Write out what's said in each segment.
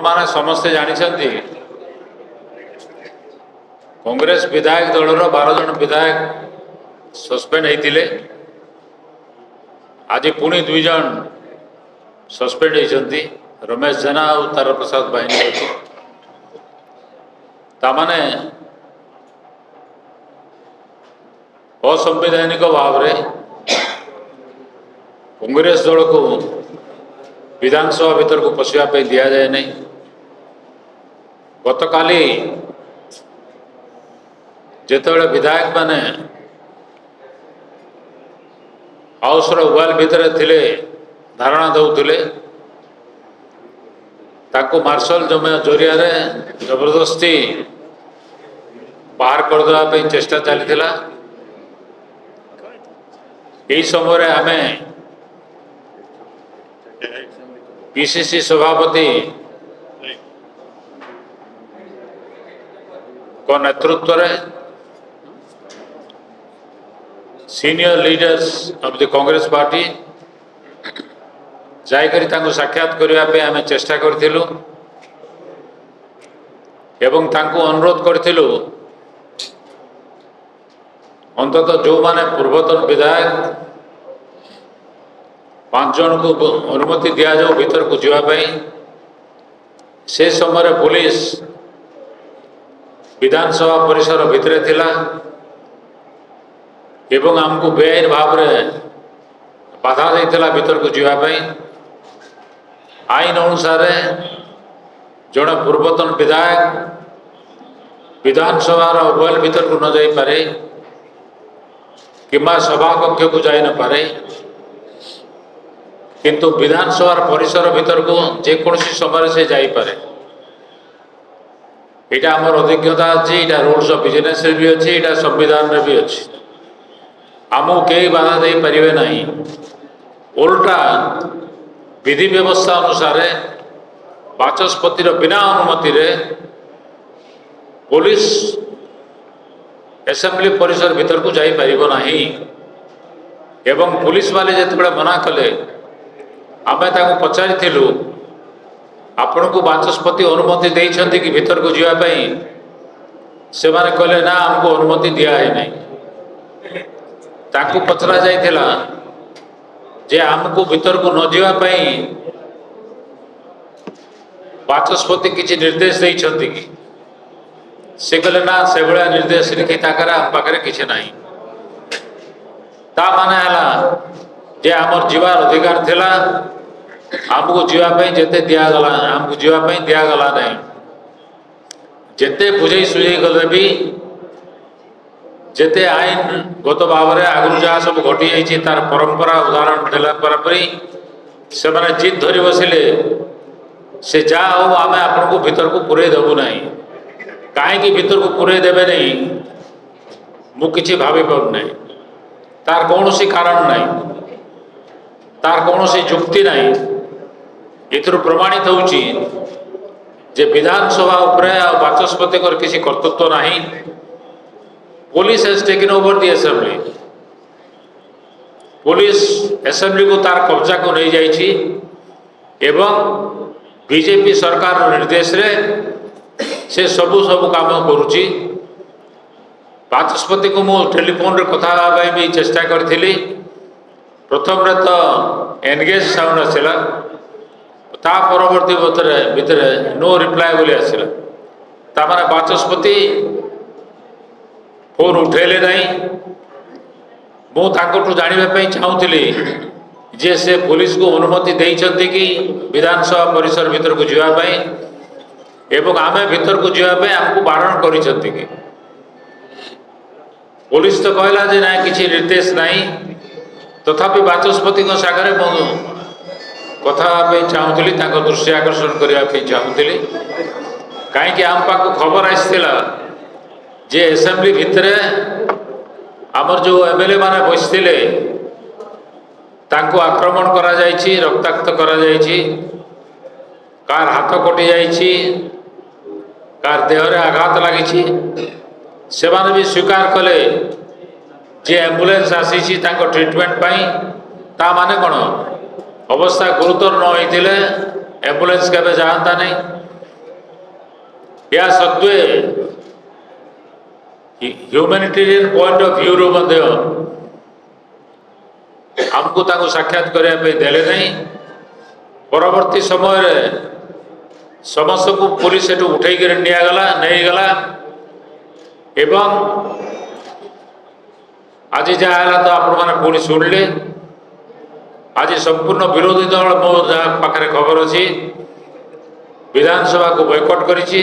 माने समस्ते जानी कांग्रेस विधायक दलर 12 जन विधायक सस्पेंड होते आज पुणी 2 जन सस्पेंड होती रमेश जेना और तारा प्रसाद बाहिनी तामाने असंवैधानिक भाव में कांग्रेस दल को विधानसभा भीतर को पशिवाई दि जाए नहीं। गत काली जितेबाला विधायक माने हाउस वाल भितर थिले धारणा दौले ताको मार्शल जरिया रे जबरदस्ती बाहर करदेवा चेष्टा चली यही समय आम पीसीसी सभापति को नेतृत्व में senior leaders of the Congress party जाइकरी तांको साक्षात करने आम चेष्टा करूँ एवं तांको अनुरोध करूँ अंतत जो माने पूर्वतन विधायक 5 जन को अनुमति दि जाओ भीतर को जावाई से समय पुलिस विधानसभा परिसर भितर थिला एवं आमको बेआईन भाव में बाधा देता भीतर को जावाई आईन अनुसार जड़े पूर्वतन विधायक विधानसभा वाल भीतर को न जाई पारे किंबा सभा कक्ष को जाई न पारे किंतु विधानसभा परिसर भीतर को जेकोसी समय से जाई पारे। यहाँ आमर अभिज्ञता अच्छी यहाँ रूल्स ऑफ बिजनेस भी अच्छी यहाँ संविधान रे भी अच्छी आमको कई बाधा दे पारे ना उल्टा विधि व्यवस्था अनुसार बाचस्पतिर बिना अनुमति रे पुलिस असेंबली परिसर भीतर को जाई पारिबो नाही एवं पुलिस वाले जिते मना कले आमे ताको पचारिथिलु आपण को बाचस्पति अनुमति देइछंती कि भीतर को जीवा पई से माने कहले ना हमको अनुमति दिया है नहीं ताको पचरा जाइथिला जे हमको भीतर को न जीवा पई बाचस्पति किसी निर्देश देइछंती कि से कहले ना से भाया निर्देश लिखी ताकर आम पाखे किसी ना ता माने हला जे आमर जीवार अधिकार थिला आमको जीवाई जिते दिगला आमको जीवाई दिगला ना जिते बुझे सुझे गले भी जिते आईन गत भाव में आगु जहाँ सब घटी जाइए तार परंपरा उदाहरण देला से मैंने जिद धरी बसिले से जहाँ हो आम आपण को भीतर को पूरे देवु ना कहीं भीतर को पूरे देवे नहीं मु किसी भावी पारना तार कौन सी कारण नहीं तार कौन सी जुक्ति नहीं इतर प्रमाणित होची जे विधानसभा उपरे बाचस्पति किसी कर्तृत्व नहीं police has taken over the assembly police assembly को तार कब्जा को नहीं जाइए एवं बीजेपी सरकार निर्देश रे से सबू काम करुच्ची बाचस्पति को मु टेलीफोन रे कथा भी चेष्टा करी प्रथम रे तो एनगेज साउंड आसला ता परवर्ती भितर नो रिप्लाय बोली आसला तामाने बाचस्पति फोन उठेले नहीं मु तांको जानिबा चाहूली जे से पुलिस को अनुमति देइछंती कि विधानसभा परिसर भीतर को जावाई एवं आमे भीतर को जावाई हमको बारण करिसंती कि पुलिस तो कहला जे ना किसी निर्देश नहीं तथापि बाचस्पति सागर कथा चाहूली दृष्टि आकर्षण करने चाहूली कहीं आम पाक खबर आसाला जे असेंबली भितर आमर जो एमएलए माने बसते आक्रमण करा जाइछि रक्ताक्त करा जाइछि कार हाथ कटि जाइछि कार देह रे आघात लगी से माने भी स्वीकार कले जे एम्बुलेंस आसी ट्रिटमेंट पाई ता माने कौन अवस्था गुरुतर न होइतिले एम्बुलेंस केबे जाता नहीं या सत्वे ह्यूमैनिटेरियन पॉइंट ऑफ व्यू रू मध्य हमको ताको साक्षात करने पे देले नहीं। परवर्ती समय रे समस्त को पुलिस एटू उठे कर निगला नहीं गला एवं आज जहाँ तो आपण मैंने पुणी शुणिले। आज संपूर्ण विरोधी दल मो पाखे खबर अच्छी विधानसभा को बॉयकॉट करिछि।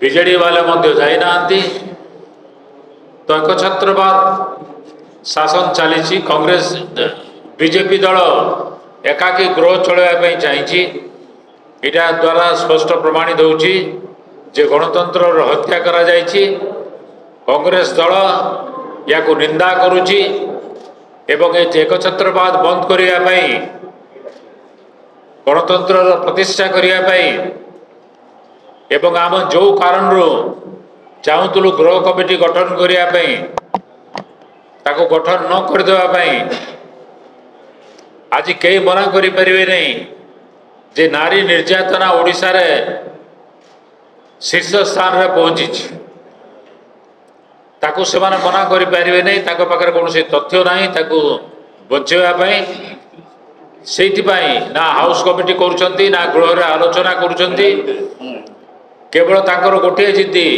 बीजेडी वाले मध्य जाइना तो एकछत्रवाद शासन चली। कांग्रेस बीजेपी दल एकाकी गृह चलवाई चाहिए। इटा द्वारा स्पष्ट प्रमाणित होउछि जे गणतंत्र हत्या करा जाइछि। कांग्रेस दल या को निंदा करुछि एवं एकछत्रवाद बंद करिया पई गणतंत्र प्रतिष्ठा करिया पई एवं आम जो कारण रो चाहूलु गृह कमिटी गठन करिया पई ताको गठन न कर देवा पई आज कई मना करि परिबे नहीं जे नारी निर्यातना ओडिशा रे शीर्ष स्थान रे पहुंची ताको से माने मना करि परिबे नहीं। ताको पाखर कोनोसी तथ्य नाही ताको बचेवा पई सेति पई ना हाउस कमिटी करूछंती ना गृह रे आलोचना करूछंती। केवल ताकर गोटे जिद्दी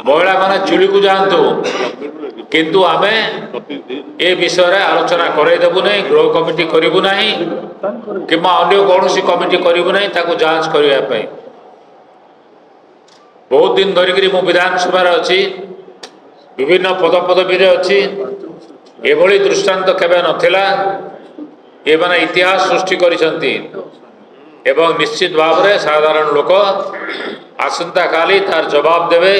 महिला माने चुली को जानतु किंतु आमे ए विषय रे आलोचना करे देबु नहीं। गृह कमिटी करिबु नहीं किमा अन्य कोनोसी कमिटी करिबु नहीं ताको जांच करिया पई। बहुत दिन धरिकरी मु विधानसभा रे अछि विभिन्न पदपदवी रे अछि एभली दृष्टांत केबे नथिला। ए माने इतिहास सृष्टि करिसंती एवं निश्चित भाव रे साधारण लोक आसंता काली तार जवाब देवे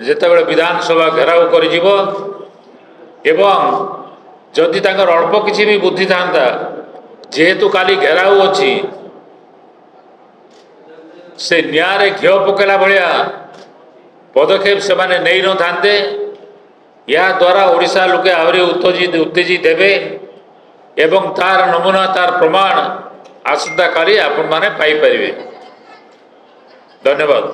जेतेबेले विधानसभा घेराव करि जीवो एवं जदि ताकर अल्प किछि भी बुद्धि थांता जेहेतु काली घेराव अछि से न्यारे घिओ पकेला भलिया पदक्षेप से माने नहीं न थांते। या द्वारा ओडिशा लोके आवरी उत्तेजित हेबे एवं तार नमूना तार प्रमाण आसंता काली आपण माने पाई परिबे। धन्यवाद।